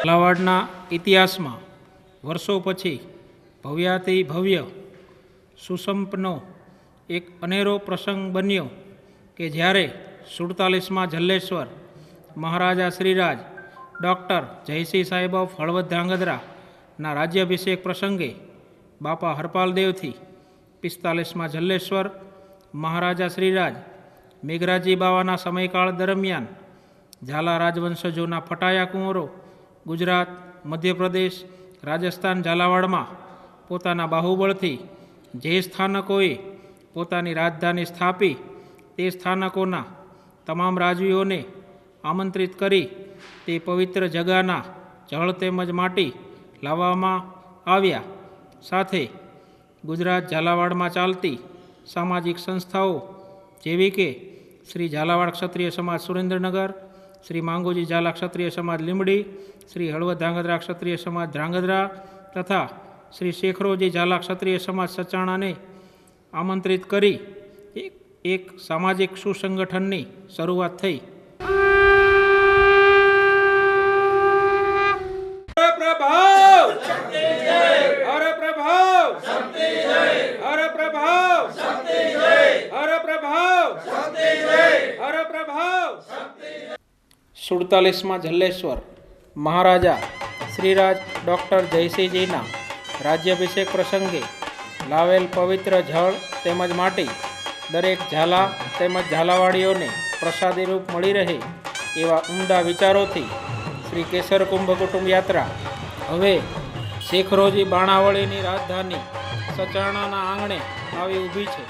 ઝાલાવાડના ઇતિહાસમાં વર્ષો પછી ભવ્યાતિ ભવ્ય સુસંપન્નો એક અનેરો પ્રસંગ બન્યો કે જ્યારે 47માં જલ્લેશ્વર મહારાજા શ્રીરાજ ડૉક્ટર જયસિંહ સાહેબ ઓફ હળવદ ધ્રાંગધ્રાના રાજ્યાભિષેક પ્રસંગે બાપા હરપાલદેવથી 45માં જલ્લેશ્વર મહારાજા શ્રીરાજ મેઘરાજી બાવાના સમયકાળ દરમિયાન ઝાલા રાજવંશજોના ફટાયા કુંવરો ગુજરાત, મધ્યપ્રદેશ, રાજસ્થાન, ઝાલાવાડમાં પોતાના બાહુબળથી જે સ્થાનકોએ પોતાની રાજધાની સ્થાપી તે સ્થાનકોના તમામ રાજવીઓને આમંત્રિત કરી તે પવિત્ર જગાના જળ તેમજ માટી લાવવામાં આવ્યા. સાથે ગુજરાત ઝાલાવાડમાં ચાલતી સામાજિક સંસ્થાઓ જેવી કે શ્રી ઝાલાવાડ ક્ષત્રિય સમાજ સુરેન્દ્રનગર, શ્રી માંગુજી ઝાલા ક્ષત્રિય સમાજ લીંબડી, શ્રી હળવદ ધ્રાંગધ્રા ક્ષત્રિય સમાજ ધ્રાંગધ્રા તથા શ્રી શેખરોજી ઝાલા ક્ષત્રિય સમાજ સચાણાને આમંત્રિત કરી એક સામાજિક સુસંગઠનની શરૂઆત થઈ. સુડતાલીસમાં જલ્લેશ્વર મહારાજા શ્રીરાજ ડૉક્ટર જયસિંહજીના રાજ્યાભિષેક પ્રસંગે લાવેલ પવિત્ર જળ તેમજ માટી દરેક ઝાલા તેમજ ઝાલાવાડીઓને પ્રસાદી રૂપ મળી રહે એવા ઉમદા વિચારોથી શ્રી કેસર કુંભ કુટુંબ યાત્રા હવે શેખરોજી બાણાવળીની રાજધાની સચાણાના આંગણે આવી ઊભી છે.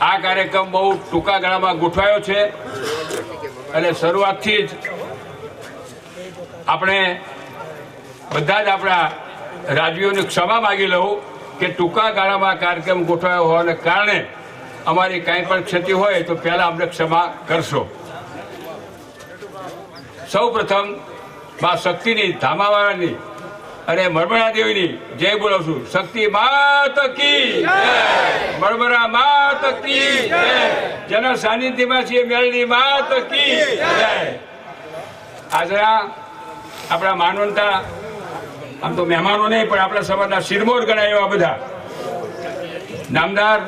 આ કાર્યક્રમ બહુ ટૂંકા ગાળામાં ગોઠવાયો છે અને શરૂઆતથી જ આપણે બધા જ આપણા રાજવીઓની ક્ષમા માગી લઉં કે ટૂંકા ગાળામાં કાર્યક્રમ ગોઠવાયો હોવાને કારણે અમારી કાંઈ પણ ક્ષતિ હોય તો પહેલાં અમને ક્ષમા કરશો. સૌ પ્રથમ મા શક્તિની, ધામાવાળાની અને મરમરા દેવીની જય બોલાવું છું. શક્તિ માત કી જય, મરમરા માત કી જય, જેના સાનિધ્યમાં છીએ મેળની માત કી જય. આજના આપણા માનવંતા, આમ તો મહેમાનો નહીં પણ આપણા સમાજના શિરમોર ગણાય એવા બધા નામદાર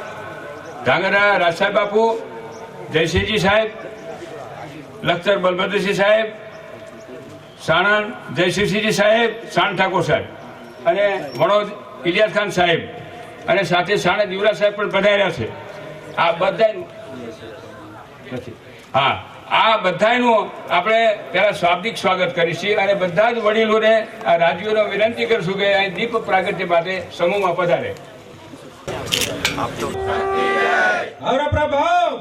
ધાંગધ્રા રાજસાહેબ બાપુ, જયસિંહજી સાહેબ, લખતર બલભદ્રસિંહ સાહેબ, સાણંદ જયસિંહજી સાહેબ, સાણ ઠાકોર સાહેબ અને વણોદ ઇલિયાસ ખાન સાહેબ અને સાથે સાણંદ યુવરાજ સાહેબ પણ પધાર્યા છે. આ બધા આ બધાનું આપણે પહેલાં શાબ્દિક સ્વાગત કરીશું અને બધા જ વડીલોને આ રાજવીઓને વિનંતી કરીશું કે અહીં દીપ પ્રાગટ્ય માટે સમૂહમાં પધારે. હર પ્રભાવ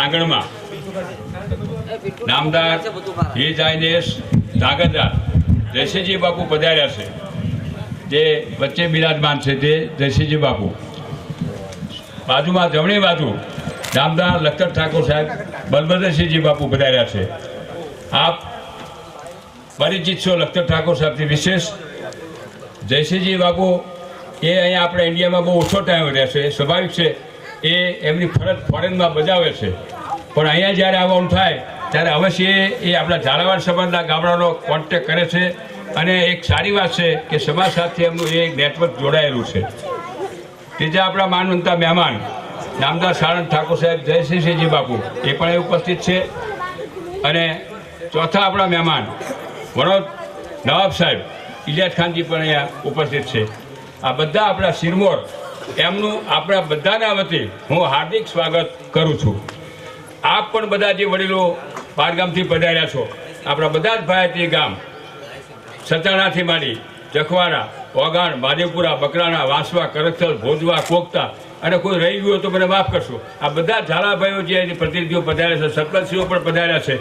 આંગણમાં નામદાર હિજાઇનેશ ધાંગધ્રા જયસિંહજી બાપુ પધાર્યા છે. જે વચ્ચે બિરાજમાન છે તે જયસિંહજી બાપુ. બાજુમાં જમણી બાજુ નામદાર લખતર ઠાકોર સાહેબ, બલભદ્રસિંહજી બાપુ પધાર્યા છે. આપ પરિચિત છો લખતર ઠાકોર સાહેબથી વિશેષ. જયસિંહજી બાપુ એ અહીંયા આપણે ઇન્ડિયામાં બહુ ઓછો ટાઈમ રહેશે, સ્વાભાવિક છે. એ એમની ફરજ ફોરેનમાં બજાવે છે પણ અહીંયા જ્યારે આવવાનું થાય ત્યારે અવશ્ય એ આપણા ઝાલાવાડ સમાજના ગામડાનો કોન્ટેક કરે છે અને એક સારી વાત છે કે સમાજ સાથે એમનું એક નેટવર્ક જોડાયેલું છે. ત્રીજા આપણા માનવંતા મહેમાન નામદાર સાણંદ ઠાકોર સાહેબ, જયસિંહજી બાપુ એ પણ એ ઉપસ્થિત છે અને ચોથા આપણા મહેમાન વણોદ નવાબ સાહેબ ઇલિયાસ ખાનજી પણ અહીંયા ઉપસ્થિત છે. આ બધા આપણા શિરમોર, એમનું આપણા બધાના વતી હું હાર્દિક સ્વાગત કરું છું. આપ પણ બધા જે વડીલો બારગામથી પધાર્યા છો, આપણા બધા જ ભાયતી ગામ સતાણાથી માંડી જખવાડા, વાઘાણ, માદેપુરા, બકરાણા, વાંસવા, કરથલ, ભોજવા, કોકતા અને કોઈ રહી ગયું તો મને માફ કરશો. આ બધા ઝાલાભાઈઓ જે પ્રતિનિધિઓ પધાર્યા છે, સરપંચશ્રીઓ પણ પધાર્યા છે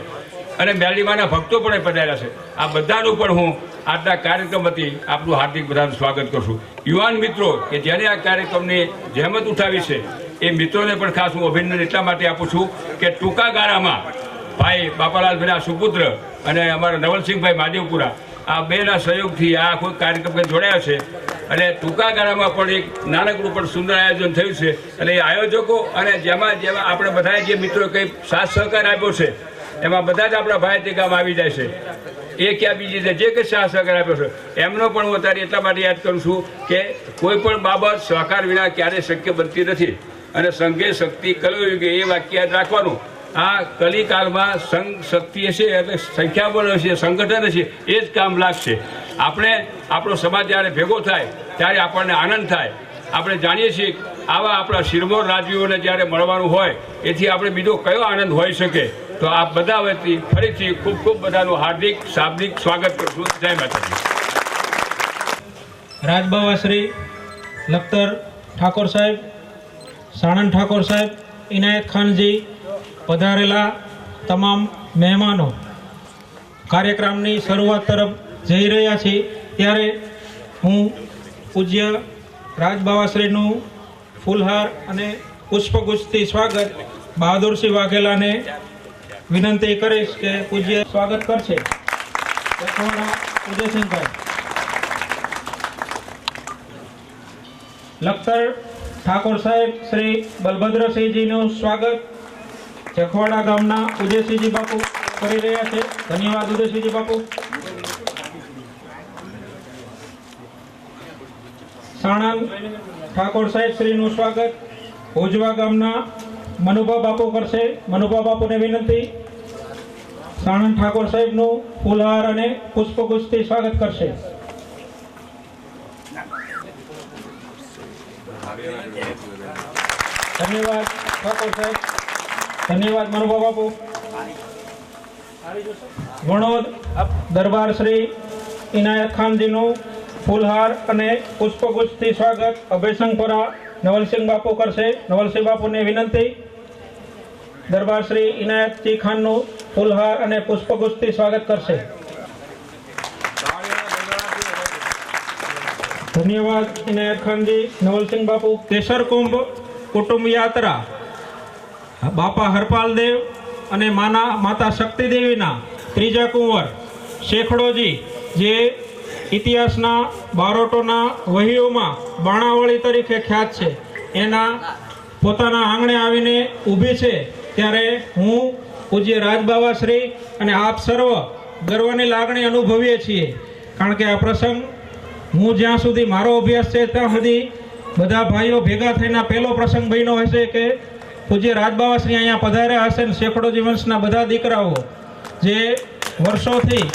અને મેરડીમાના ભક્તો પણ પધાર્યા છે. આ બધાનું પણ હું આજના કાર્યક્રમ વતી આપનું હાર્દિક બધાનું સ્વાગત કરું છું. યુવાન મિત્રો કે જેને આ કાર્યક્રમની જહેમત ઉઠાવી છે એ મિત્રોને પણ ખાસ હું અભિનંદન એટલા માટે આપું છું કે ટૂંકા ગાળામાં ભાઈ બાપાલાલભાઈના સુપુત્ર અને અમારા નવલસિંહભાઈ માદેવપુરા આ બેના સહયોગથી આ આખો કાર્યક્રમ જોડાયો છે અને ટૂંકા ગાળામાં પણ એક નાનકડું પણ સુંદર આયોજન થયું છે. અને એ આયોજકો અને જેમાં આપણે બધાએ જે મિત્રોએ કંઈ સાથ સહકાર આપ્યો છે એમાં બધા જ આપણા ભાઈ ગામ આવી જાય છે. એ ક્યાં બીજી છે જે કંઈ સાથ સહકાર આપ્યો છે એમનો પણ હું અત્યારે એટલા માટે યાદ કરું છું કે કોઈ પણ બાબત સહકાર વિના ક્યારેય શક્ય બનતી નથી અને સંઘે શક્તિ કલયુગે એ વાક્ય યાદ રાખવાનું. આ કલિકાળમાં સંઘ શક્તિ હશે એટલે સંખ્યાબળ હશે, સંગઠન હશે, એ જ કામ લાગશે. આપણે આપણો સમાજ જ્યારે ભેગો થાય ત્યારે આપણને આનંદ થાય. આપણે જાણીએ છીએ આવા આપણા શિરમોર રાજવીઓને જ્યારે મળવાનું હોય એથી આપણે બીજો કયો આનંદ હોઈ શકે. તો આ બધા વતી ફરીથી ખૂબ ખૂબ બધાનું હાર્દિક શાબ્દિક સ્વાગત કરશું. જય માતાજી. રાજબાવા શ્રી લખતર ઠાકોર સાહેબ, સાણંદ ઠાકોર સાહેબ, ઇનાયત ખાનજી, પધારેલા તમામ મહેમાનો, કાર્યક્રમની શરૂઆત તરફ જઈ રહ્યા છીએ ત્યારે હું પૂજ્ય રાજબાવાશ્રીનું ફૂલહાર અને પુષ્પગુચ્છથી સ્વાગત બહાદુરસિંહ વાઘેલાને વિનંતી કરીશ કે પૂજ્ય સ્વાગત કરશે. ઉદયસિંહભાઈ લખતર ઠાકોર સાહેબ શ્રી બલભદ્રસિંહજીનું સ્વાગત ચખવાડા ગામના ઉદયસિંહજી બાપુ કરી રહ્યા છે. ધન્યવાદ ઉદયસિંહજી બાપુ. સાણંદ ઠાકોર સાહેબ શ્રીનું સ્વાગત ભોજવા ગામના મનુભા બાપુ કરશે. મનુભા બાપુને વિનંતી સાણંદ ઠાકોર સાહેબનું ફૂલહાર અને પુષ્પગુચ્છથી સ્વાગત કરશે. ધન્યવાદ ઠાકોર સાહેબ. ધન્યવાદ મનુભા બાપુ. વણોદ દરબાર શ્રી ઇનાયત ખાનજીનું ફૂલહાર અને પુષ્પગુચ્છથી સ્વાગત અભયસંગપુરા નવલસિંહ બાપુ કરશે. નવલસિંહ બાપુને વિનંતી દરબાર શ્રી ઇનાયતજી ખાનનું ફૂલહાર અને પુષ્પગુચ્છથી સ્વાગત કરશે. ધન્યવાદ ઇનાયત ખાનજી. નવલસિંહ બાપુ. કેસર કુંભ કુટુંબ યાત્રા બાપા હરપાલદેવ અને માતા શક્તિદેવીના ત્રીજા કુંવર શેખડોજી જે ઇતિહાસના બારોટોના વહીઓમાં બાણાવળી તરીકે ખ્યાત છે એના પોતાના આંગણે આવીને ઊભી છે ત્યારે હું પૂજ્ય રાજબાવાશ્રી અને આપ સર્વ ગર્વની લાગણી અનુભવીએ છીએ. કારણ કે આ પ્રસંગ હું જ્યાં સુધી મારો અભ્યાસ છે ત્યાં સુધી બધા ભાઈઓ ભેગા થઈને પહેલો પ્રસંગ બન્યો હશે કે પૂજ્ય રાજબાવાશ્રી અહીંયા પધાર્યા હશે ને શેખડોજી વંશના બધા દીકરાઓ જે વર્ષોથી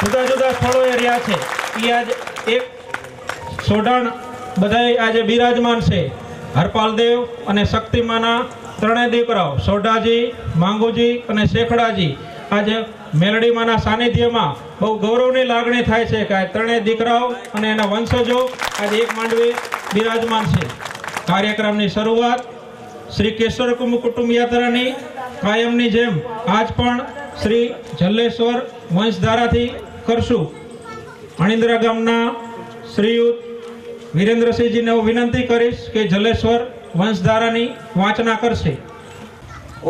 જુદા જુદા સ્થળોએ રહ્યા છે એ આજ એક સોઢાણ બધા આજે બિરાજમાન છે. હરપાલદેવ અને શક્તિમાના ત્રણેય દીકરાઓ સોઢાજી, માંગુજી અને શેખડાજી આજે મેલડીમાના સાનિધ્યમાં બહુ ગૌરવની લાગણી થાય છે કે આ ત્રણેય દીકરાઓ અને એના વંશજો આજે એક માંડવે બિરાજમાન છે. કાર્યક્રમની શરૂઆત શ્રી કેસર કુંભ કુટુંબ યાત્રાની કાયમની જેમ આજ પણ શ્રી જલ્લેશ્વર વંશધારાથી કરશું. અણિન્દ્રા ગામના શ્રીયુત વિરેન્દ્રસિંહજીને હું વિનંતી કરીશ કે જલ્લેશ્વર વંશધારાની વાંચના કરશે.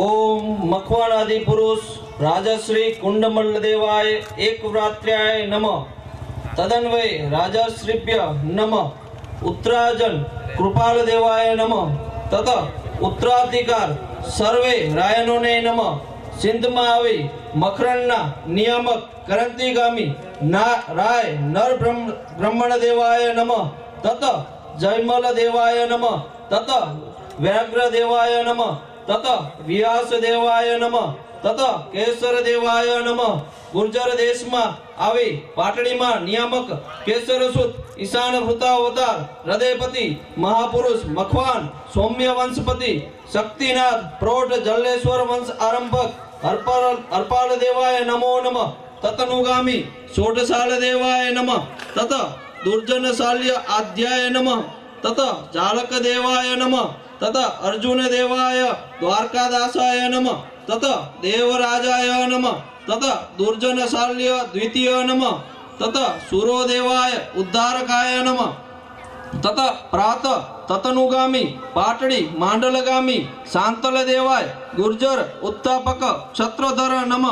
ઓમ મખવાણ આદિ પુરુષ રાજશ્રી કુંડમલ્લ દેવાય એકવ્રાત્ર્યાય નમઃ. તદન્વય રાજશ્રીભ્ય નમઃ. ઉત્તરાજન કૃપાલ દેવાય નમઃ. તત ઉત્તરાધિકાર સર્વે રાયનોને નમઃ. સિંધમાં આવી મખરણના નિયામક કરંતીગામી ના રાય નર બ્રહ્મણ દેવાય નમઃ. તત જયમલ દેવાય નમઃ. તત વ્યાઘ્ર દેવાય નમઃ. તત વ્યાસ દેવાય નમઃ. તત કેસર દેવાય નમઃ. ગુર્જર દેશમાં આવી પાટડીમાં નિયામક કેસરસુત ઈશાન વૃતાવતાર હૃદયપતિ મહાપુરુષ મખવાન સૌમ્ય વંશપતિ શક્તિનાથ પ્રૌઢ જલ્લેશ્વર વંશ આરંભક હરપાલ દેવાય નમો નમઃ. તતનુગામી સોઢસાલ દેવાય નમઃ. તત દુર્જન શાલ્ય આધ્યાય નમઃ. તત જાલક દેવાય નમઃ. તત અર્જુન દેવાય દ્વારકાદાસાય નમઃ. તત દેવરાજાય નમઃ. તત દુર્જન શાલ્ય દ્વિતીય નમઃ. તત સૂરોદેવાય ઉદ્ધારકાય નમઃ. તત પ્રાત તતનુગામી પાટડી માંડલગામી શાંતલ દેવાય ગુર્જર ઉત્થાપક ક્ષત્રધર નમઃ.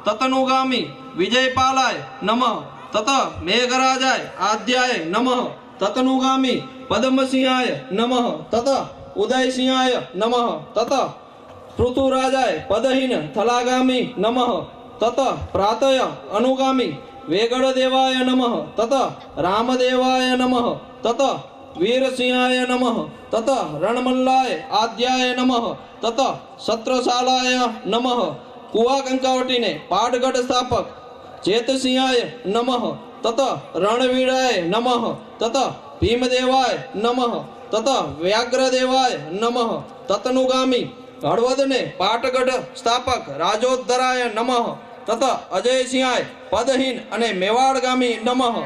તતનુગામી વિજયપાલાય નમઃ. તત મેઘરાજાય આદ્યાય નમઃ. તતનુગામી પદ્મસિંહાય નમઃ. તત ઉદયસિંહાય નમઃ. તત પૃથુરાજાય પદહીન થલાગામી નમઃ. તત પ્રાતય અનુગામી વેગળ દેવાય નમઃ. તત રામદેવાય નમઃ. તત વીરસિંહાય નમઃ. તત રણમલ્લાય આદ્યાય નમઃ. તત સત્રશાલાય નમઃ. કુવા કંકાવટીને પાટગઢ સ્થાપક ચેતસિંહાય નમઃ. તત રણવીરાય નમઃ. તત ભીમદેવાય નમઃ. તત વ્યાઘ્રદેવાય નમઃ. તતનુગામી હળવદને પાટગઢ સ્થાપક રાજોદ્ધરાય નમઃ. તત અજયસિંહાય પદહીન અને મેવાડગામી નમઃ.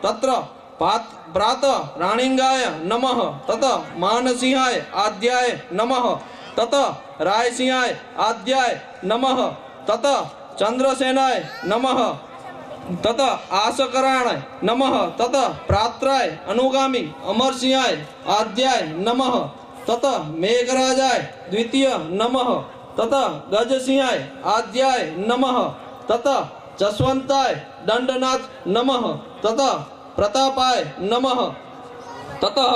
તત્ર પ્રાત રાણીંગાય નમઃ. તત માનસિંહાય આદ્યાય નમઃ. તત રાયસિંહાય આદ્યાય નમઃ. તત ચંદ્રસેનાય નમઃ. तत आशकराणाय नमः तत प्रात्राय अनुगामी अमरसिंहाय आद्याय नमः तत मेघराजाय द्वितीय नमः तत गजसिंहाय आद्याय नमः तत जसवंताय दंडनाथ नमः तत प्रतापाय नमः ततः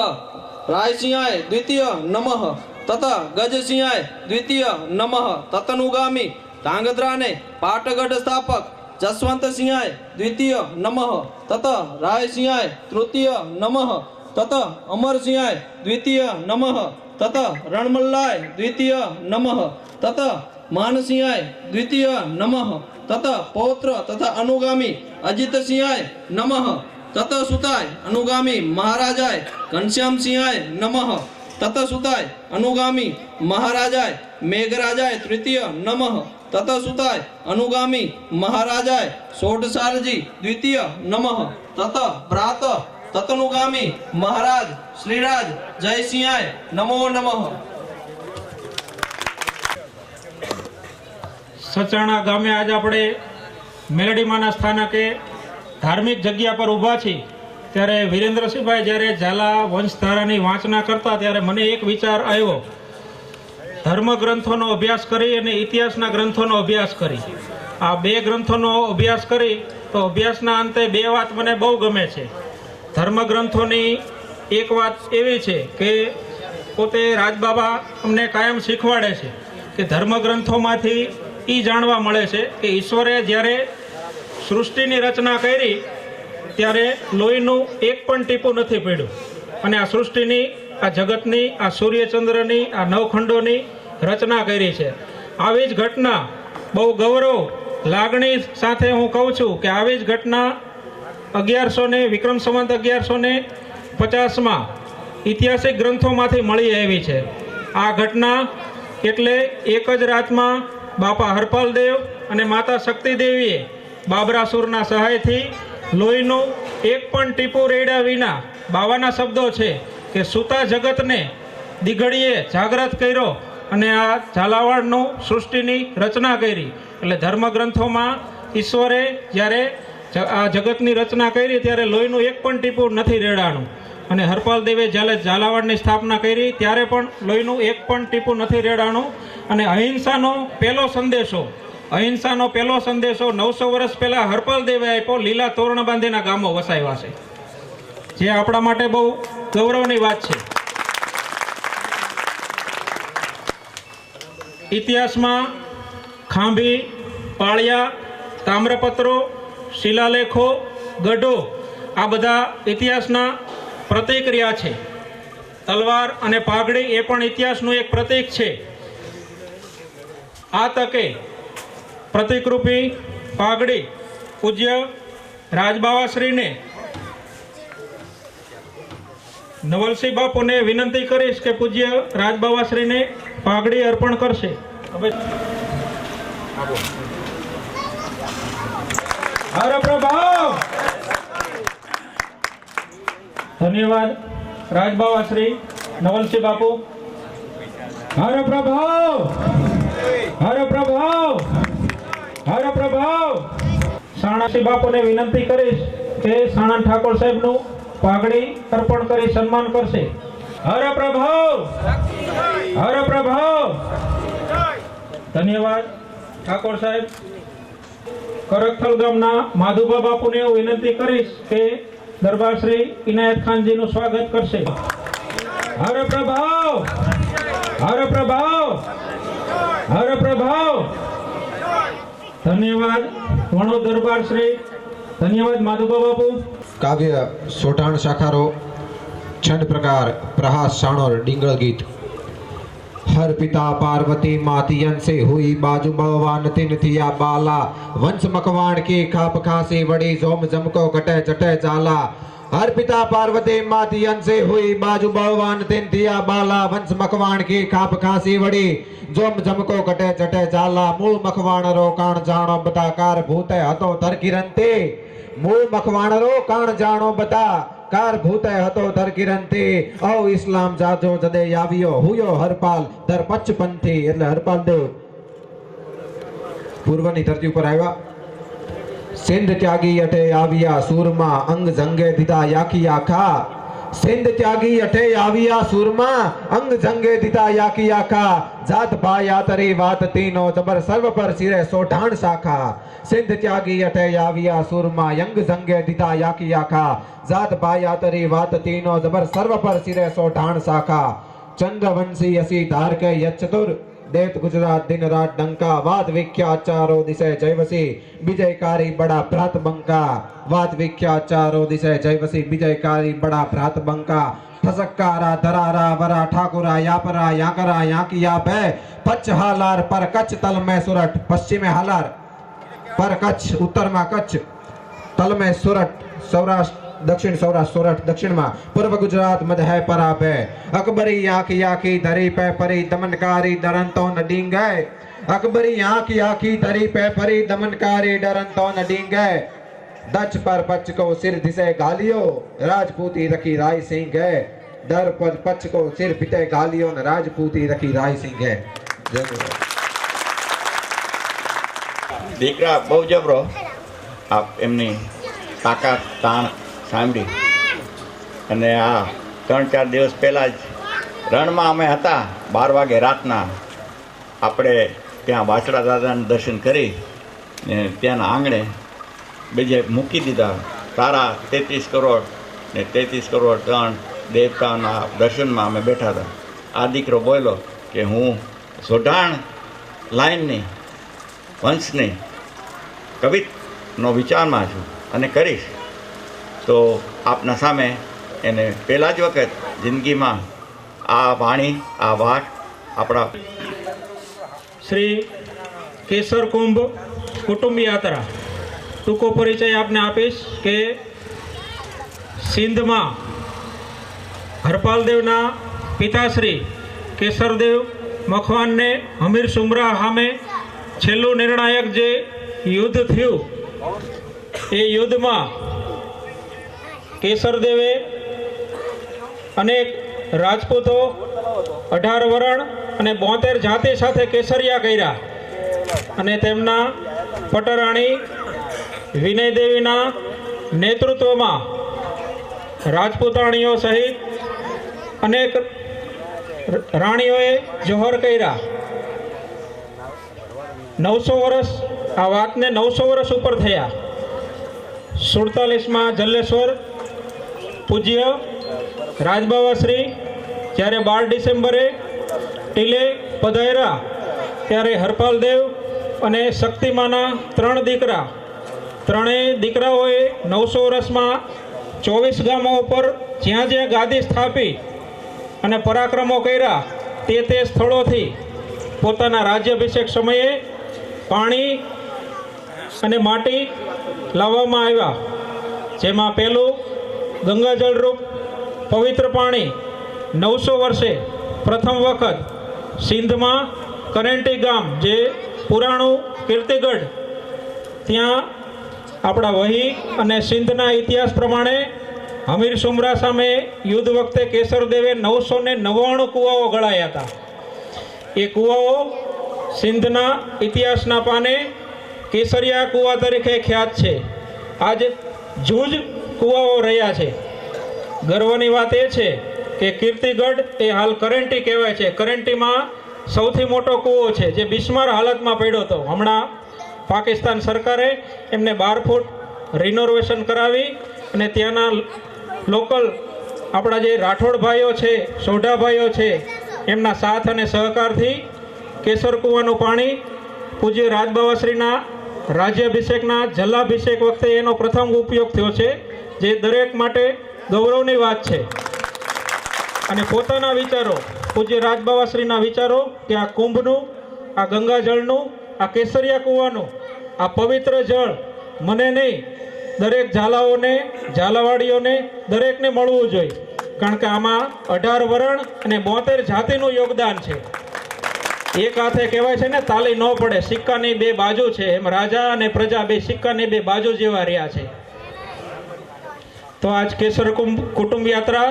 रायसिंहाय द्वितीय नमः तत गजसिंहाय द्वितीय नमः ततनुगामी धांगध्राने पाटगढ़ स्थापक जसवंत सिंहाय द्वितीय नमः तत रायसिंहाय तृतीय नमः तत अमर सिंहाय द्वितीय नमः तत रणमल्लाय द्वितीय नमः तत मानसिंहाय द्वितीय नमः तत पौत्र तथा अनुगामी अजित सिंहाय नमः तत सुताय अनुगामी महाराजाय घनश्याम सिंहाय नमः तत सुताय अनुगामी महाराजाय मेघराजाय तृतीय नमः तत सुताय अनुगामी महाराजाय षोडशालजी द्वितीय नमः तत भ्रात ततनुगामी महाराज श्रीराज जय सिंहाय नमो नमः। સચાણા ગામે આજે આપણે મેલડીમાના સ્થાનકે ધાર્મિક જગ્યા પર ઊભા છીએ ત્યારે વિરેન્દ્રસિંહભાઈ જ્યારે ઝાલા વંશધારાની વાંચના કરતા ત્યારે મને એક વિચાર આવ્યો. ધર્મગ્રંથોનો અભ્યાસ કરી અને ઇતિહાસના ગ્રંથોનો અભ્યાસ કરી. આ બે ગ્રંથોનો અભ્યાસ કરી તો અભ્યાસના અંતે બે વાત મને બહુ ગમે છે. ધર્મગ્રંથોની એક વાત એવી છે કે પોતે રાજબાબા અમને કાયમ શીખવાડે છે કે ધર્મગ્રંથોમાંથી એ જાણવા મળે છે કે ઈશ્વરે જ્યારે સૃષ્ટિની રચના કરી ત્યારે લોહીનું એક પણ ટીપું નથી પડ્યું અને આ સૃષ્ટિની આ જગતની આ સૂર્યચંદ્રની આ નવખંડોની રચના કરી છે. આવી જ ઘટના બહુ ગૌરવ લાગણી સાથે હું કહું છું કે આવી જ ઘટના 1100 વિક્રમ સંવત 1150માં ઐતિહાસિક ગ્રંથોમાંથી મળી આવી છે. આ ઘટના એટલે એક જ રાતમાં બાપા હરપાલદેવ અને માતા શક્તિદેવીએ બાબરાસુરના સહાયથી લોહીનું એક પણ ટીપું રેડ્યા વિના બાવાના શબ્દો છે કે સૂતા જગતને દીઘડીએ જાગ્રત કર્યો અને આ ઝાલાવાડનું સૃષ્ટિની રચના કરી. એટલે ધર્મગ્રંથોમાં ઈશ્વરે જ્યારે આ જગતની રચના કરી ત્યારે લોહીનું એક પણ ટીપું નથી રેડાણું અને હરપાલદેવે જ્યારે ઝાલાવાડની સ્થાપના કરી ત્યારે પણ લોહીનું એક પણ ટીપું નથી રેડાણું. અને અહિંસાનો પહેલો સંદેશો 900 વર્ષ પહેલાં હરપાલદેવે આપ્યો. લીલા તોરણ બાંધીના ગામો વસાવ્યા છે, જે આપણા માટે બહુ ગૌરવની વાત છે. ઇતિહાસમાં ખાંભી, પાળિયા, તામ્રપત્રો, શિલાલેખો, ગઢો આ બધા ઇતિહાસના પ્રતીક રહ્યા છે. તલવાર અને પાઘડી એ પણ ઇતિહાસનું એક પ્રતીક છે. આ તકે પ્રતિકરૂપી પાઘડી પૂજ્ય રાજબાવાશ્રીને નવલસિંહ બાપુને વિનંતી કરીશ કે પૂજ્ય રાજબાવાશ્રીને પાઘડી અર્પણ કરશે. હવે હર પ્રભાવ. ધન્યવાદ રાજબાવાશ્રી નવલસિંહ બાપુ. હર પ્રભાવ. હર પ્રભાવ. હર પ્રભાવ. સાણાસિંહ બાપુને વિનંતી કરીશ કે સાણંદ ઠાકોર સાહેબનું પાઘડી અર્પણ કરી સન્માન કરશે. હર પ્રભાવ. હર પ્રભાવ. ધન્યવાદ ઠાકોર સાહેબ. કરકથલ ગામના માધુબા બાપુને હું વિનંતી કરીશ કે દરબાર શ્રી ઇનાયત ખાનજીનું સ્વાગત કરશે. હર પ્રભાવ. હર પ્રભાવ. હર પ્રભાવ. ધન્યવાદ વણો દરબાર શ્રી. ધન્યવાદ માધુબા બાપુ. કાવ્ય સોઢાણ શાખારો છંદ પ્રકાર પ્રહાસ સાણોર ડીંગળ ગીત. हर पिता पार्वती मातियन से हुई बाजू बलवान तिन थिया बाला वंश मकवाण की खाप खासी बड़ी जोम जम को कटे चटे जाला. हर पिता पार्वती मातियन से हुई बाजू बलवान तिन थिया बाला वंश मकवाण की खाप खासी बड़ी जोम जम को कटे चटे जाला. मूल मखवाण रो काण जानो बता कार भूते हतो धर किरंते. मूल मखवाण रो काण जानो बता કાર ભૂતે હતો ધર કિરણથી. ઓ ઇસ્લામ જાજો જદે આવ્યો હુયો હરપાલ ધર પંચપંથી. એટલે હરપાલ દેવ પૂર્વની ધરતી ઉપર આવ્યા સિંધ ત્યાગી અઠે આવ્યા સૂરમાં અંગ જંગે દીધા યાકી આખા સિંધ ત્યાગી અઠે આવ્યા સૂરમાં અંગ જંગે દીધા યાકી આખા જાત ભાઈ આતરી વાત તીનો જબર સર્વ પર સિરે સોઢાણ શાખા સિંધ ત્યાગી અઠે આવ્યા સૂરમાં અંગ જંગે દીધા યાકી આખા જાત ભાઈ આતરી વાત તીનો જબર સર્વ પર સિરે સોઢાણ શાખા ચંદ્રવંશી અસી ધાર કે યચતુર देत गुजरात दिन रात डंका वाद विख्यात चारो दिशे जयवसी विजयकारी बड़ा भ्रात बंका वाद विख्यात चारो दिशे जयवसी विजयकारी बड़ा भ्रात बंका ठसक्कारा धरारा वरा ठाकुरा यापरा याकरा याकी याप है पच्छ हालार पर कच्छ तल में सुरट पश्चिम हालार पर कच्छ उत्तर में कच्छ तल में सुरट सौराष्ट्र दक्षिण सौराष्ट्र सोरठ दक्षिण में पूर्व गुजरात मध्य है पराप है अकबरी आखी आखी धरी पे परी दमनकारी डरन तो न डींगे अकबरी आखी आखी धरी पे परी दमनकारी डरन तो न डींगे दच पर पच को सिर दिसे गालियो राजपूती रखी राय सिंह है दर पर पच को सिर पिते गालियो न राजपूती रखी राय सिंह है દીકરા બહુ જબરો આપ એમની તાકાત તાણ સાંભળી અને આ 3-4 દિવસ પહેલાં જ રણમાં અમે હતા 12 વાગે રાતના આપણે ત્યાં વાછડા દાદાના દર્શન કરી ને ત્યાંના આંગણે બીજે મૂકી દીધા તારા 33 કરોડ ને 33 કરોડ 3 દેવતાના દર્શનમાં અમે બેઠા હતા. આ દીકરો બોલ્યો કે હું સોઢાણ લાઈનની વંશની કવિનો વિચારમાં છું અને કરીશ. તો આપના સામે એને પહેલા જ વખત જિંદગીમાં આ વાણી આ વાત આપણા શ્રી કેસર કુંભ કુટુંબ યાત્રા ટૂંકો પરિચય આપને આપીશ કે સિંધમાં હરપાલદેવના પિતાશ્રી કેસરદેવ મખવાનને હમીર સુમરા સામે છેલ્લું નિર્ણાયક જે યુદ્ધ થયું એ યુદ્ધમાં કેસરદેવે અનેક રાજપૂતો 18 વરણ અને 72 જાતિ સાથે કેસરિયા કર્યા અને તેમના પટરાણી વિનયદેવીના નેતૃત્વમાં રાજપૂતાણીઓ સહિત અનેક રાણીઓએ જોહર કર્યા. 900 વર્ષ આ વાતને 900 વર્ષ ઉપર થયા. 47માં જલ્લેશ્વર પૂજ્ય રાજબાવાશ્રી જ્યારે 12 ડિસેમ્બરે ટીલે પધાર્યા ત્યારે હરપાલદેવ અને શક્તિમાના 3 દીકરા ત્રણેય દીકરાઓએ 900 વર્ષમાં 24 ગામો ઉપર જ્યાં જ્યાં ગાદી સ્થાપી અને પરાક્રમો કર્યા તે સ્થળોથી પોતાના રાજ્યાભિષેક સમયે પાણી અને માટી લાવવામાં આવ્યા, જેમાં પહેલું ગંગાજળ રૂપ પવિત્ર પાણી 900 વર્ષે પ્રથમ વખત સિંધમાં કરેન્ટી ગામ જે પુરાણું કીર્તિગઢ ત્યાં આપણા વહી અને સિંધના ઇતિહાસ પ્રમાણે હમીર સુમરા સામે યુદ્ધ વખતે કેસરદેવે 999 કૂવાઓ ગળાયા હતા. એ કૂવાઓ સિંધના ઇતિહાસના પાને કેસરિયા કૂવા તરીકે ખ્યાત છે. આજ જૂજ કૂવાઓ રહ્યા છે. ગર્વની વાત એ છે કે કીર્તિગઢ એ હાલ કરેન્ટી કહેવાય છે. કરેન્ટીમાં સૌથી મોટો કૂવો છે જે બિસ્માર હાલતમાં પડ્યો હતો. હમણાં પાકિસ્તાન સરકારે એમને 12 ફૂટ રિનોવેશન કરાવી અને ત્યાંના લોકલ આપણા જે રાઠોડ ભાઈઓ છે, સોઢા ભાઈઓ છે, એમના સાથ અને સહકારથી કેસર કૂવાનું પાણી પૂજ્ય રાજબાવાશ્રીના રાજ્યાભિષેકના જલાભિષેક વખતે એનો પ્રથમ ઉપયોગ થયો છે, જે દરેક માટે ગૌરવની વાત છે. અને પોતાના વિચારો પૂજ્ય રાજબાવાશ્રીના વિચારો કે આ કુંભનું, આ ગંગાજળનું, આ કેસરિયા કૂવાનું આ પવિત્ર જળ મને નહીં, દરેક ઝાલાઓને, ઝાલાવાડીઓને દરેકને મળવું જોઈએ, કારણ કે આમાં 18 વરણ અને 72 જાતિનું યોગદાન છે. એક હાથે કહેવાય છે ને તાલી ન પડે, સિક્કાની 2 બાજુ છે, એમ રાજા અને પ્રજા બે સિક્કાની 2 બાજુ જેવા રહ્યા છે. તો આજ કેસર કુટુંબ યાત્રા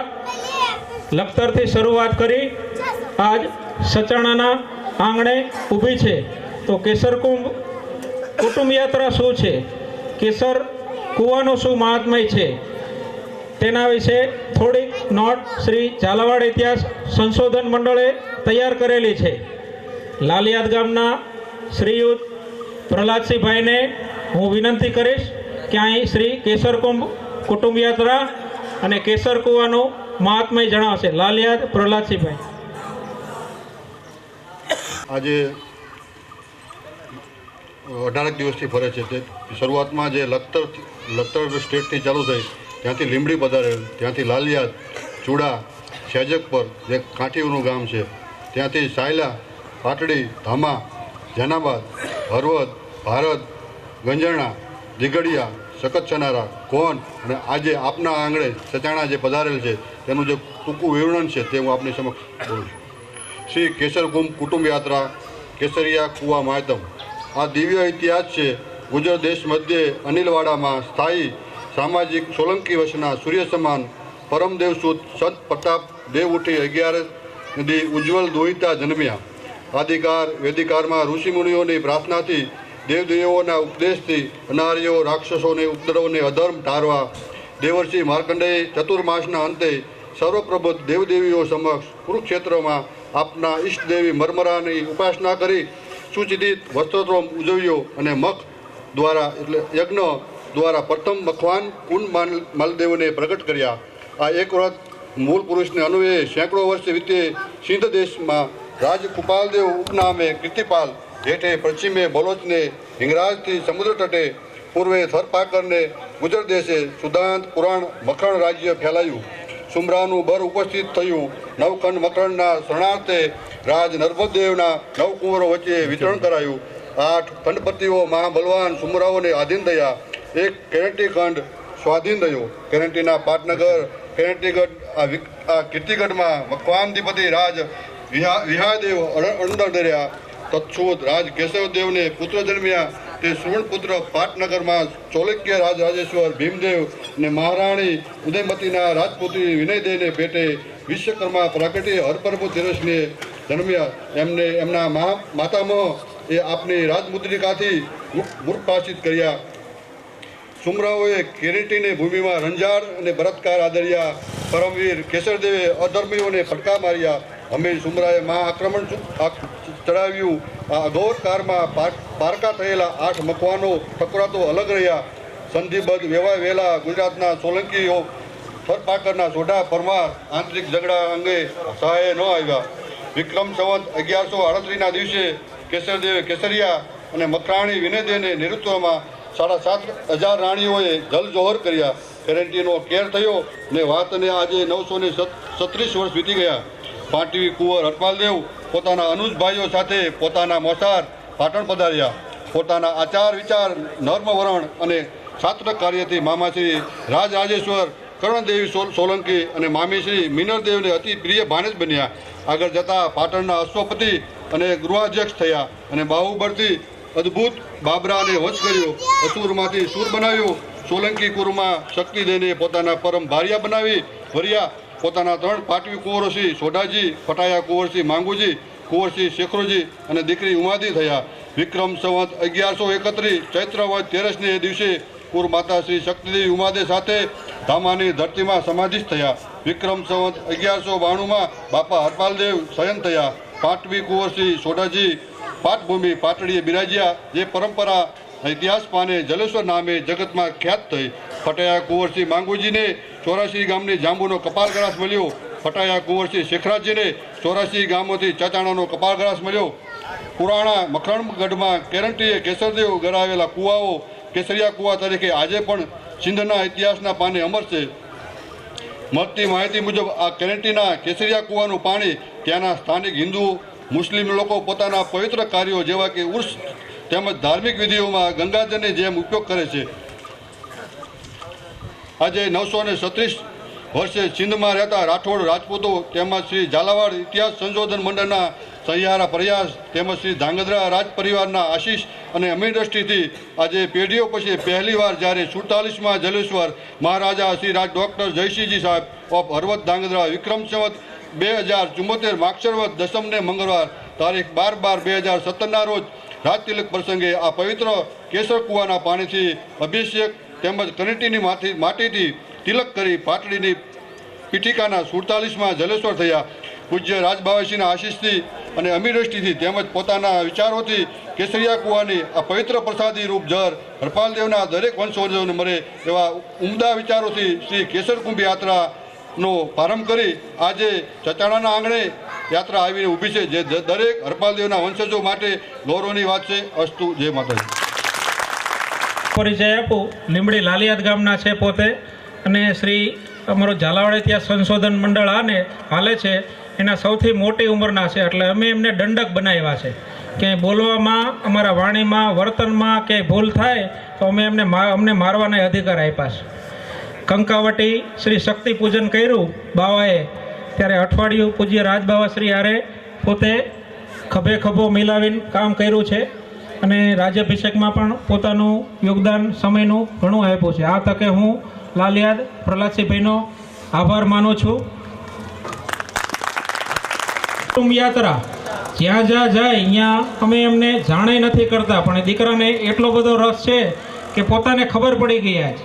લખતરથી શરૂઆત કરી આજ સચાણાના આંગણે ઊભી છે. તો કેસર કુટુંબ યાત્રા શું છે કેસર કૂવાનું શું મહાત્મય છે તેના વિશે થોડીક નોટ શ્રી ઝાલાવાડ ઇતિહાસ સંશોધન મંડળે તૈયાર કરેલી છે. લાલિયાદ ગામના શ્રીયુત પ્રહલાદસિંહભાઈને હું વિનંતી કરીશ કે અહીં શ્રી કેસરકુંભ કુટુંબ યાત્રા અને કેસર કૂવાનું મહાત્મય જણાવશે. લાલિયાદ પ્રહલાદસિંહભાઈ. આજે 18 દિવસથી ફરે છે. તે શરૂઆતમાં જે લખતર સ્ટેટથી ચાલુ થઈ, ત્યાંથી લીંબડી પધારેલ, ત્યાંથી લાલિયાદ, ચૂડા, શેજકપર જે કાંઠીઓનું ગામ છે, ત્યાંથી સાયલા, પાટડી, ધામા, જનાબાદ, હરવદ, ભારત, ગંજરણા, દીગડિયા, સખતચનારા, કોન અને આજે આપના આંગણે સચાણા જે પધારેલ છે તેનું જે ટૂંકું વિવરણ છે તે હું આપની સમક્ષ બોલું છું. શ્રી કેસરકુંભ કુટુંબ યાત્રા કેસરિયા કુવા માયતમ. આ દિવ્ય ઇતિહાસ છે ગુજરાત દેશ મધ્યે અનિલવાડામાં સ્થાયી સામાજિક સોલંકી વંશના સૂર્ય સમાન પરમદેવસૂત સંત પ્રતાપ દેવ ઉઠી 11 દી ઉજ્જવલ દોહિતા જન્મ્યા. આદિકાર વેદિકારમાં ઋષિમુનિઓની પ્રાર્થનાથી દેવદેવોના ઉપદેશથી અનાર્યો રાક્ષસોને ઉપદ્રવને અધર્મ ટાળવા દેવર્ષિ માર્કંડેય ચતુર્માસના અંતે સર્વપ્રબુદ્ધ દેવદેવીઓ સમક્ષ કુરુક્ષેત્રમાં આપના ઈષ્ટદેવી મરમરાની ઉપાસના કરી સુચિતિત વસ્ત્રોત્સવ ઉજવ્યો અને મખ દ્વારા એટલે યજ્ઞ દ્વારા પ્રથમ મખવાન કુંડ માલદેવને પ્રગટ કર્યા. આ એક વ્રત મૂળ પુરુષને અન્વયે સેંકડો વર્ષ વીતે સિંધ દેશમાં રાજ કુપાલદેવ ઉપનામે કીર્તિપાલ, હેઠે પશ્ચિમે બલોચને, હિંગરાજથી સમુદ્ર તટે, પૂર્વે થરપાકરને ગુજર દેશે સુદાંત પુરાણ મખણ રાજ્ય ફેલાયું. સુમરાનું બર ઉપસ્થિત થયું. નવખંડ મકરણના શરણાર્થે રાજ નર્મદેવના નવકુંવરો વચ્ચે વિતરણ કરાયું. 8 ખંડપતિઓ મહાબલવાન સુમરાઓને આધીન થયા. એક કેરંટી ખંડ સ્વાધીન થયો. કેરંટીના પાટનગર કેરંટીગઢ આ કીર્તિગઢમાં મકવાનધિપતિ રાજ વિહાદેવ અંદર ધર્યા. તત્સુદ રાજ કેશવદેવને પુત્ર જન્મ્યા. તે સુવર્ણપુત્ર પાટનગરમાં ચોલક્ય રાજેશ્વર ભીમદેવ અને મહારાણી ઉદયમતીના રાજપુત્રી વિનયદેવને ભેટે વિશ્વકર્મા પ્રાકૃતિ હરપ્રભુ તિરસને જન્મ્યા. એમના માતામહ એ આપની રાજમુદ્રિકાથી મૂર્પાસિત કર્યા. સુમરાઓએ કેરંટીની ભૂમિમાં રંજાડ અને બળાત્કાર આદર્યા. પરમવીર કેસરદેવે અધર્મીઓને ફટકા માર્યા. હમીર સુમરાએ આક્રમણ ચડાવ્યું. આ અઘોરકારમાં પારકા થયેલા 8 મકવાનો ઠકરાતો અલગ રહ્યા. સંધિબદ્ધ વેવાય વેલા ગુજરાતના સોલંકીઓ થરપાકરના સોઢા પરમાર આંતરિક ઝઘડા અંગે સહાય ન આવ્યા. વિક્રમ સંવત 1138ના દિવસે કેસરદેવે કેસરિયા અને મકરાણી વિનયદેવને નેતૃત્વમાં 7,500 રાણીઓએ જલજોહર કર્યા. કેરંટીનો કેર થયો ને વાતને આજે 936 વર્ષ વીતી ગયા. પાટવી કુંવર હરપાલદેવ પોતાના અનુજભાઈઓ સાથે પોતાના મોસાર પાટણ પધાર્યા. પોતાના આચાર વિચાર નર્મવરણ અને છાત્ર કાર્યથી મામાશ્રી રાજરાજેશ્વર કર્ણદેવી સોલંકી અને મામીશ્રી મિનરદેવને અતિ પ્રિય ભાણેજ બન્યા. આગળ જતાં પાટણના અશ્વપતિ અને ગૃહાધ્યક્ષ થયા અને બાહુબળથી અદ્ભુત બાબરાને વશ કર્યો. અસુરમાંથી સૂર બનાવ્યો. સોલંકી કુરમાં શક્તિ દઈને પોતાના પરમ ભાર્યા બનાવી વર્યા. પોતાના 3 પાટવી કુંવરોશ્રી સોઢાજી, ફટાયા કુંવરસિંહ માંગુજી, કુંવરસિંહ શેખરોજી અને દીકરી ઉમાદી થયા. વિક્રમ સંવત 1131 ચૈત્ર વદ 13ને દિવસે કુર માતા શ્રી શક્તિદેવી ઉમાદે સાથે ધામાની ધરતીમાં સમાધિસ્થ થયા. વિક્રમ સંવત 1192માં બાપા હરપાલદેવ શયન થયા. પાટવી કુંવરસિંહ સોઢાજી પાટભૂમિ પાટડીએ બિરાજ્યા. જે પરંપરા ઇતિહાસ પાને જલેશ્વર નામે જગતમાં ખ્યાત થઈ. ફટાયા કુંવરસિંહ માંગુજીને 84 ગામની જાંબુનો કપાલગરાસ મળ્યો. ફટાયા કુંવરસિંહ શેખરાજજીને 84 ગામોથી ચાચાણાનો કપાલગરાસ મળ્યો. પુરાણા મખણગઢમાં કેરંટીએ કેસરદેવ ગરાવેલા કુવાઓ કેસરિયા કુવા તરીકે આજે પણ સિંધના ઇતિહાસના પાને અમર છે. મળતી માહિતી મુજબ આ કેરંટીના કેસરિયા કુવાનું પાણી ત્યાંના સ્થાનિક હિન્દુ મુસ્લિમ લોકો પોતાના પવિત્ર કાર્યો જેવા કે ઉર્સ તેમજ ધાર્મિક વિધિઓમાં ગંગાજળની જેમ ઉપયોગ કરે છે. આજે 936 વર્ષે સિંધમાં રહેતા રાઠોડ રાજપૂતો તેમજ શ્રી ઝાલાવાડ ઇતિહાસ સંશોધન મંડળના સહિયારા પ્રયાસ તેમજ શ્રી ધાંગધ્રા રાજ પરિવારના આશીષ અને અમીર દ્રષ્ટિથી આજે પેઢીઓ પછી પહેલીવાર જ્યારે 47માં જલેશ્વર મહારાજા શ્રી રાજ ડૉક્ટર જયસિંહજી સાહેબ ઓફ હરવદ ધાંગધ્રા વિક્રમ સંવત 2074 માક્ષરવદ દસમને મંગળવાર તારીખ 12/12/2017ના રોજ રાજતિલક પ્રસંગે આ પવિત્ર કેસર કૂવાના પાણીથી અભિષેક તેમજ કનેટીની માટીથી તિલક કરી પાટડીની પીઠિકાના 47માં જલેશ્વર થયા. પૂજ્ય રાજબાવાશ્રીના આશીષથી અને અમીરષ્ટિથી તેમજ પોતાના વિચારોથી કેસરિયા કૂવાની આ પવિત્ર પ્રસાદી રૂપ જળ હરપાલદેવના દરેક વંશવજોને મળે એવા ઉમદા વિચારોથી શ્રી કેસર કુંભ યાત્રાનો પ્રારંભ કરી આજે ચચાણાના આંગણે યાત્રા આવીને ઊભી છે, જે દરેક હરપાલદેવના વંશજો માટે ગૌરવની વાત છે. અસ્તુ. જય માતાજી. પરિચય આપું. લીંબડી લાલિયાદ ગામના છે પોતે, અને શ્રી અમારો ઝાલાવાડ ત્યાં સંશોધન મંડળ આને હાલે છે, એના સૌથી મોટી ઉંમરના છે. એટલે અમે એમને દંડક બનાવ્યા છે. ક્યાંય બોલવામાં, અમારા વાણીમાં, વર્તનમાં ક્યાંય ભૂલ થાય તો અમે અમને મારવાના અધિકાર આપ્યા છે. કંકાવટી શ્રી શક્તિ પૂજન કર્યું બાવાએ, ત્યારે અઠવાડિયું પૂજ્ય રાજબાવાશ્રી હારે પોતે ખભે ખભો મિલાવીને કામ કર્યું છે, અને રાજ્યાભિષેકમાં પણ પોતાનું યોગદાન સમયનું ઘણું આપ્યું છે. આ તકે હું લાલિયાદ પ્રહલાદસિંહભાઈનો આભાર માનું છું. કુંભ યાત્રા જ્યાં જ્યાં જાય ત્યાં અમે એમને જાણે નથી કરતા, પણ એ દીકરાને એટલો બધો રસ છે કે પોતાને ખબર પડી ગઈ આજ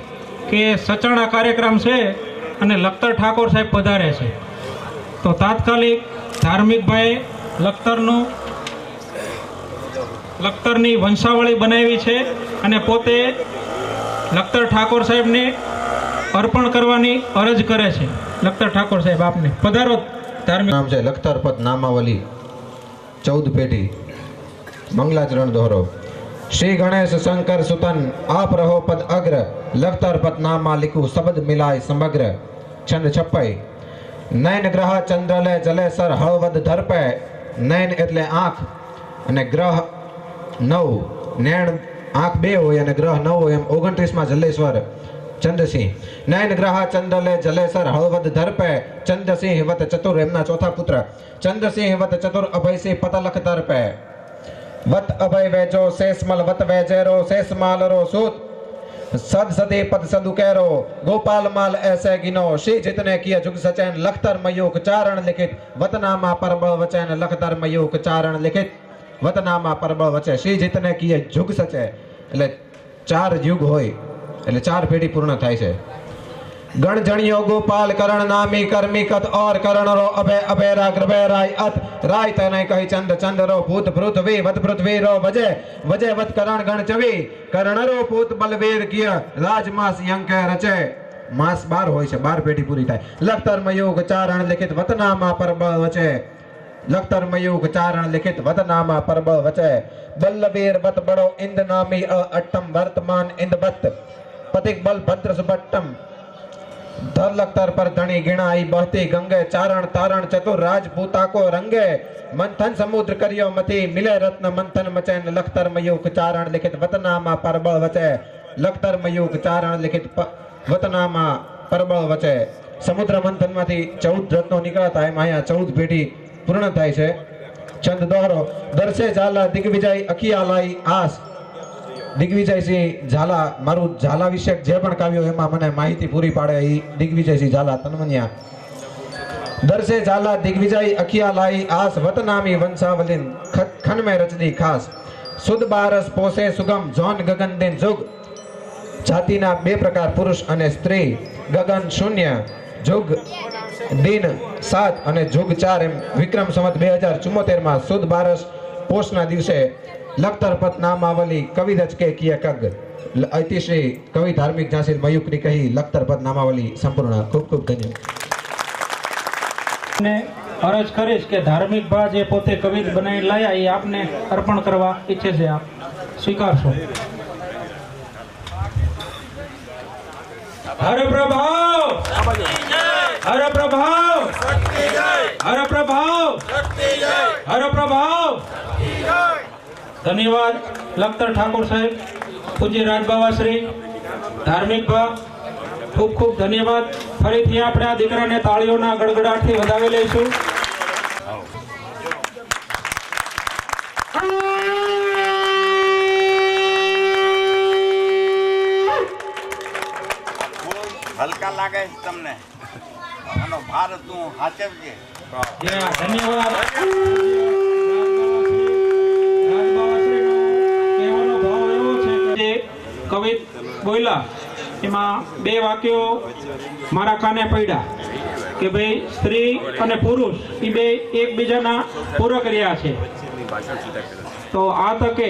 કે સચાણા કાર્યક્રમ છે અને લખતર ઠાકોર સાહેબ પધારે છે, તો તાત્કાલિક ધાર્મિકભાઈ લખતરની વંશાવળી બનાવી છે અને પોતે લખતર ઠાકોર સાહેબને અર્પણ કરવાની અરજ કરે છે. લખતર ઠાકોર સાહેબ આપને પધારો. ધાર્મિક નામ છે લખતર પદ નામાવલી 14 પેઢી. મંગલાચરણ દોહરો. શ્રી ગણેશ શંકર સુતન આપ રહો પદ અગ્ર, લખતર પદ નામા લીખું શબ્દ મિલાય સમગ્ર. છંદ છપ્પાઈ. નયન ગ્રહ ચંદ્રલે જલેસર હળવદ ધરપે. નયન એટલે આંખ અને ગ્રહ 9, નૈણ આંખ 2 હોય અને ગ્રહ 9 હોય, એમ 29માં જલેશ્વર ચંદ્રસિંહ. નયન ગ્રહ ચંદ્રલે જલેસર હળવદ ધરપે. ચંદ્રસિંહ વત ચતુર એમના ચોથા પુત્ર. ચંદ્રસિંહ વત ચતુર અભયસિંહ પતલખ ધરપે. વત અભય વેજો શેષમલ વત વેજેરો શેષમાલરો સૂત. सद सदे पद सदुकेरो गोपाल माल ऐसे गिनो श्री जितने किए जुग सचैन लखतर मयूख चारण लिखित वतनामा परबळ वचैन लखतर मयूख चारण लिखित वतनामा परबळ वचे श्री जितने किए जुग सचे એટલે 4 યુગ હોય એટલે 4 પેઢી પૂર્ણ થાય છે. गण जणियो गोपाल करण नामी कर्मी कत और करण रो अभय अभयरा ग्रभय राय अत राय तने कही चंद चंद रो भूत भृत वी वत पृथ्वी रो वजय वजय वत करण गण चवी करण रो भूत बलवीर किय राजमास यंके रचे. मास 12 હોય છે, 12 પેઢી પૂરી થાય. લખતર મયુગ ચારણ લિખિત વતનામા પરબળ વચે. લખતર મયુગ ચારણ લિખિત વતનામા પરબળ વચે. બલ્લવીર વત બડો इंद नामी अट्टम वर्तमान इंद वत पतिक बल भद्र सुभट्टम. धर लखतर पर धनी गिणाई बहती गंगे चारण तारण चतुर राजपूता को रंगे. मंथन समुद्र करियो मथी मिले रत्न मंथन मचैन लखतर मयूख चारण लिखित वतनामा परबळ वचे. लखतर मयूख चारण लिखित वतनामा परबळ वचे. समुद्र मंथन माथी 14 रत्नो निकळता एम आया 14 पेઢી પૂર્ણ થાય છે. છંદ દોહરો. દર્શે ઝાલા દિગ્વિજય અખિયા लाई આસ. દિગ્વિજયસિંહ ઝાલા મારું ઝાલા વિશે જે પણ કાવ્યો એમાં મને માહિતી પૂરી પાડે એ દિગ્વિજયસિંહ ઝાલા તનમનિયા. દર્શે ઝાલા દિગ્વિજય અખિયા लाई આસ વતનામી વંશાવલિન ખન में રચદી ખાસ. સુદ બારસ પોસે સુગમ જોન ગગન દિન જુગ. જાતિના 2 પ્રકાર પુરુષ અને સ્ત્રી. ગગન 0, જુગ દિન 7 અને જુગ 4 એમ વિક્રમ સંવત 2074 માં સુદ બારસ પોષના દિવસે લખતર પદ નામાવલી કવિ રચકે કિય કગ. અતિશ્રી કવિ ધાર્મિક ઝાંસી મયુખની કહી લખતર પદ નામાવલી સંપૂર્ણ. ખૂબ ખૂબ ધન્યવાદ. અરજ કરીશ કે ધાર્મિક ભા જે પોતે કવિ બનાવી લાયા એ આપને અર્પણ કરવા ઈચ્છે છે, આપ સ્વીકારશો. હર પ્રભાવ હર પ્રભાવ હર પ્રભાવ હર પ્રભાવ. ધન્યવાદ લખતર ઠાકોર સાહેબ, પૂજ્ય રાજબાવાશ્રી, ધાર્મિક ભા, ખૂબ ખૂબ ધન્યવાદ. ફરીથી આપણે આ દીકરાને તાળીઓના ગડગડાટથી વધાવી લઈશું. હલકા લાગે છે તમને, આનો ભાર તું હાચવજે. ધન્યવાદ. કવિ બોલ્યા એમાં 2 વાક્યો મારા કાને પડ્યા કે ભાઈ સ્ત્રી અને પુરુષ એ બે એકબીજાના પૂરક રહ્યા છે. તો આ તકે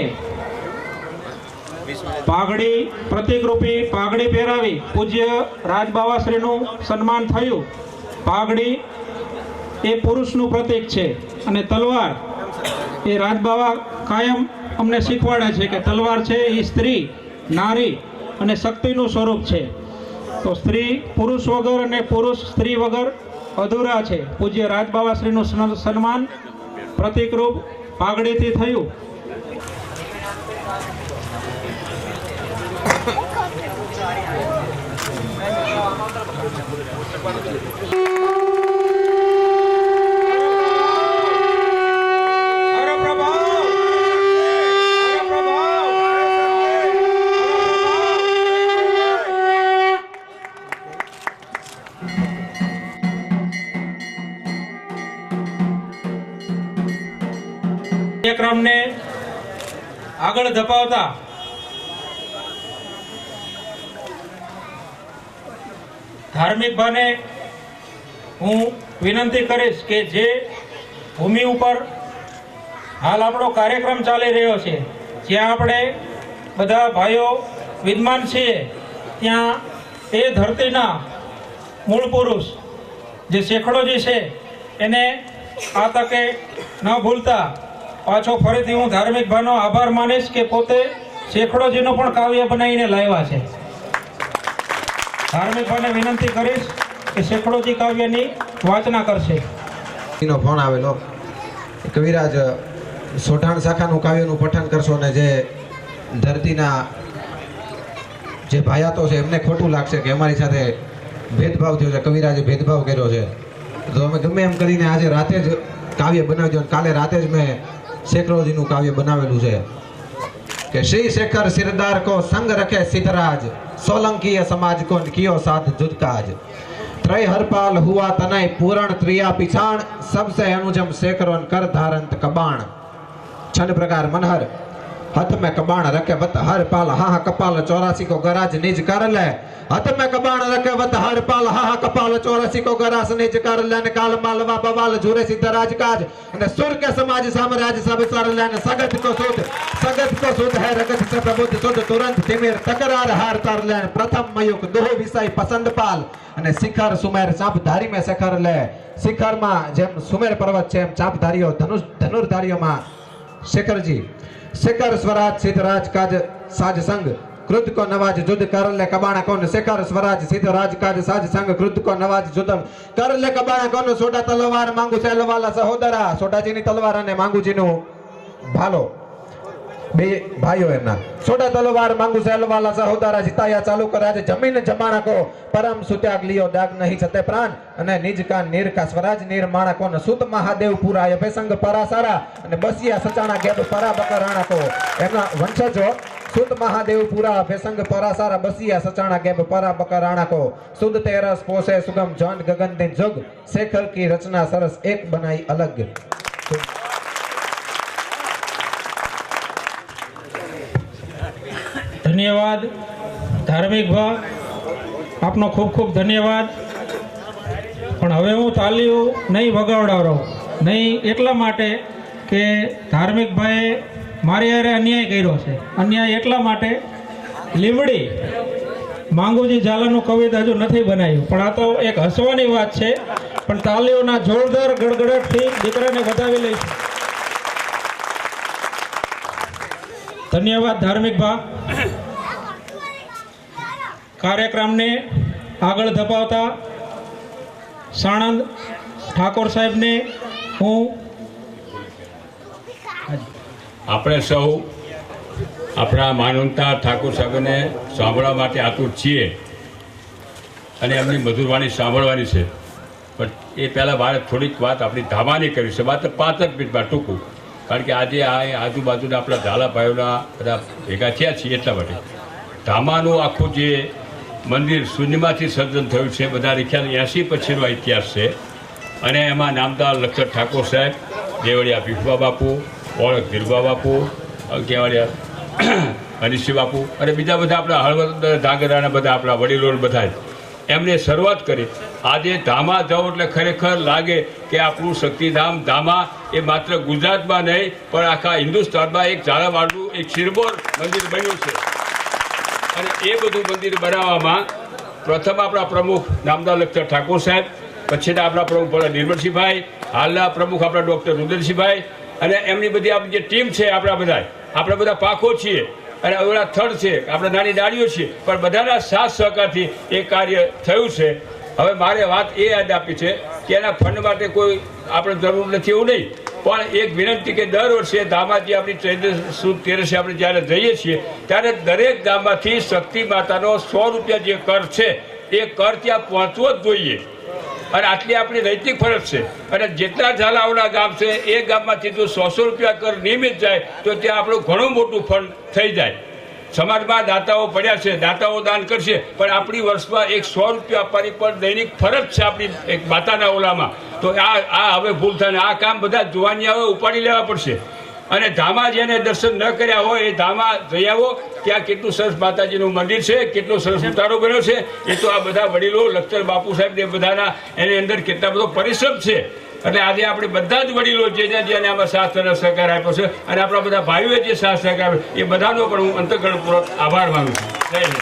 પાઘડી પ્રતિકરૂપી પાઘડી પહેરાવી પૂજ્ય રાજબાવાશ્રીનું સન્માન થયું. પાઘડી એ પુરુષનું પ્રતીક છે અને તલવાર એ રાજબાવા કાયમ અમને શીખવાડે છે કે તલવાર છે એ સ્ત્રી, નારી અને શક્તિનું સ્વરૂપ છે. તો સ્ત્રી પુરુષ વગર અને પુરુષ સ્ત્રી વગર અધૂરા છે. પૂજ્ય રાજબાવાશ્રીનું સન્માન પ્રતિકરૂપ પાઘડીથી થયું. કાર્યક્રમને આગળ ધપાવતા ધાર્મિક ભાને હું વિનંતી કરીશ કે જે ભૂમિ ઉપર હાલ આપણો કાર્યક્રમ ચાલી રહ્યો છે, જ્યાં આપણે બધા ભાઈઓ વિદ્વાન છીએ, ત્યાં એ ધરતીના મૂળ પુરુષ જે શેખડોજી છે એને આ તકે ન ભૂલતા પાછો ફરીથી હું ધાર્મિક ભાઈનો આભાર માનીશ કે પોતે શેખડોજીનું પણ કાવ્ય બનાવીને લાવ્યા છે. ધાર્મિક ભાઈને વિનંતી કરીશ કે શેખડોજી કાવ્યની વાચના કરશે. એનો ફોન આવેલો, કવિરાજ સોઢાણ શાખાનું કાવ્યનું પઠન કરશો ને જે ધરતીના જે ભાયાતો છે એમને ખોટું લાગશે કે અમારી સાથે ભેદભાવ થયો છે, કવિરાજે ભેદભાવ કર્યો છે, તો અમે ગમે એમ કરીને આજે રાતે જ કાવ્ય બનાવી દો. કાલે રાતે જ મેં શેખરોજીનું કાવ્ય બનાવેલું છે કે શ્રી શેખર સિરદાર કો સંગ રખે સિદ્ધરાજ, સોલંકીય સમાજ को कियो साथ जुदकाज, त्रय हरपाल हुआ तनय पूरण त्रिया पिछाण, सबसे अनुजम शेखरोन कर धारंत कबाण. छंद प्रकार मनहर हाथ में कबाण रखे वत हर पाल हा कपाल 84 को गराज निज कर ले, हाथ में कबाण रखे वत हर पाल हा कपाल 84 को गराज निज कर ले, काल मालवा बवाल झूरे सिद्धराज काज, અને સુર કે સમાજ સામ્રાज्य सब सर लेन, सगत को सुध है रगत से प्रबुद्ध सुध तुरंत तिमिर तकरार हार तार लेन, प्रथम मयुक दोह विषय पसंद पाल, અને શિખર સુમેર ચાપધારી में શેખર લે. શિખરમાં જેમ સુમેર પર્વત છે એમ ચાપધારીઓ ધનુર્ધારીઓમાં શેખરજી. શેખર સ્વરાજ સિદ્ધરાજ કાજ સાજ સંગ, क्रुद्ध को नवाज जुद कर ले कबाणा कौन, शेखर स्वराज सिद्धराज काज साज संग, क्रुद्ध को नवाज जुद कर ले कबाणा कौन, सोटा तलवार मांगू सेलवाला सहोदरा, सोटाजीनी तलवार અને માંગુજીનો ભાલો બે ભાઈઓ એમના, સોટા તલવાર માંગુ સેલવાલા સહોદરા, જીતાયા ચાલુ કરાજ જમીન જમાણા કો, પરમ સુત્યાગ લિયો દાગ નહીં સતે પ્રાણ, અને નિજ કા નીર કા સ્વરાજ નિર્માણા કોન, સુત મહાદેવ પુરા અભેસંગ પરાસારા, અને બસિયા સચાણા ગેબ પરા બકરાણા કો. એમના વંશજો સુત મહાદેવ પુરા અભેસંગ પરાસારા, બસિયા સચાણા ગેબ પરા બકરાણા को, सुद तेरस पोसे सुगम जौन गगन दिन जुग, शेखर की रचना सरस एक बनाई अलग. ધન્યવાદ ધાર્મિક ભા, આપનો ખૂબ ખૂબ ધન્યવાદ. પણ હવે હું તાલીઓ નહીં વગાવડાવરો, નહીં એટલા માટે કે ધાર્મિક ભાઈએ મારી હારે અન્યાય કર્યો છે. અન્યાય એટલા માટે લીમડી માંગુજી ઝાલાનું કવિતા હજુ નથી બનાવ્યું, પણ આ તો એક હસવાની વાત છે. પણ તાલીઓના જોરદાર ગડગડાટથી દીકરાને વધાવી લઈશું. ધન્યવાદ ધાર્મિક ભા. કાર્યક્રમને આગળ ધપાવતા સાણંદ ઠાકોર સાહેબને હું આપણે સૌ આપણા માનવતા ઠાકોર સાહેબને સાંભળવા માટે આતુર છીએ અને એમની મધુરવાણી સાંભળવાની છે. પણ એ પહેલાં મારે થોડીક વાત આપણી ધામાની કરવી છે, માત્ર 5 જ મિનિટમાં ટૂંકું, કારણ કે આજે આ આજુબાજુના આપણા ઝાલા ભાઈઓના બધા ભેગા થયા છીએ એટલા માટે. ધામાનું આખું જે મંદિર શૂન્યમાંથી સર્જન થયું છે, બધા ખ્યાલ 80 પછીનો ઇતિહાસ છે. અને એમાં નામદાર લખતર ઠાકોર સાહેબ, દેવળિયા ભીખબા બાપુ, ઓળખ ધીરબા બાપુ, કેવડિયા હરીશસિંહ બાપુ અને બીજા બધા આપણા હળવદ ધાંગધ્રાના બધા આપણા વડીલો બધા એમણે શરૂઆત કરી. આજે ધામા જાઓ એટલે ખરેખર લાગે કે આપણું શક્તિધામ ધામા એ માત્ર ગુજરાતમાં નહીં પણ આખા હિન્દુસ્તાનમાં એક ઝાલાવાડનું એક શિરબોર મંદિર બન્યું છે. અને એ બધું મંદિર બનાવવામાં પ્રથમ આપણા પ્રમુખ નામદાર લખતર ઠાકોર સાહેબ, પછીના આપણા પ્રમુખ આપણા નિર્મળસિંહભાઈ, હાલના પ્રમુખ આપણા ડૉક્ટર રુદ્રસિંહભાઈ અને એમની બધી આપણી જે ટીમ છે આપણે બધા પાખો છીએ અને ઓલા થડ છે, આપણે નાની ડાળીઓ છીએ, પણ બધાના સાથ સહકારથી એ કાર્ય થયું છે. હવે મારે વાત એ યાદ આપી છે કે એના ફંડ માટે કોઈ આપણે જરૂર નથી એવું નહીં, પણ એક વિનંતી કે દર વર્ષે ધામાજી આપણી સુદ તેરસે આપણે જ્યારે જઈએ છીએ ત્યારે દરેક ગામમાંથી શક્તિ માતાનો 100 રૂપિયા જે કર છે એ કર ત્યાં પહોંચવો જ જોઈએ. અને આટલી આપણી નૈતિક ફરજ છે. અને જેટલા ઝાલાવાડા ગામ છે એ ગામમાંથી જો 100 રૂપિયા કર નિયમિત જાય તો ત્યાં આપણું ઘણું મોટું ફંડ થઈ જાય. સમાજમાં દાતાઓ પડ્યા છે, દાતાઓ દાન કરશે, પણ આપણી વર્ષમાં એક 100 રૂપિયા આપવાની પણ દૈનિક ફરજ છે આપણી એક માતાના ઓલામાં. તો આ હવે ભૂલ થાય ને આ કામ બધા જુવાની આવે ઉપાડી લેવા પડશે. અને ધામા જેને દર્શન ન કર્યા હોય એ ધામા જઈ આવો. ત્યાં કેટલું સરસ માતાજીનું મંદિર છે, કેટલો સરસ ઉતારો બન્યો છે. એ તો આ બધા વડીલો લખતર બાપુ સાહેબ ને બધાના એની અંદર કેટલા બધો પરિશ્રમ છે. એટલે આજે આપણે બધા જ વડીલો જેને આમાં સાથ અને સહકાર આપ્યો છે અને આપણા બધા ભાઈઓએ જે સાથ સહકાર આપ્યો એ બધાનો પણ હું અંતઃકરણપૂર્વક આભાર માનું છું. જય હિન્દ.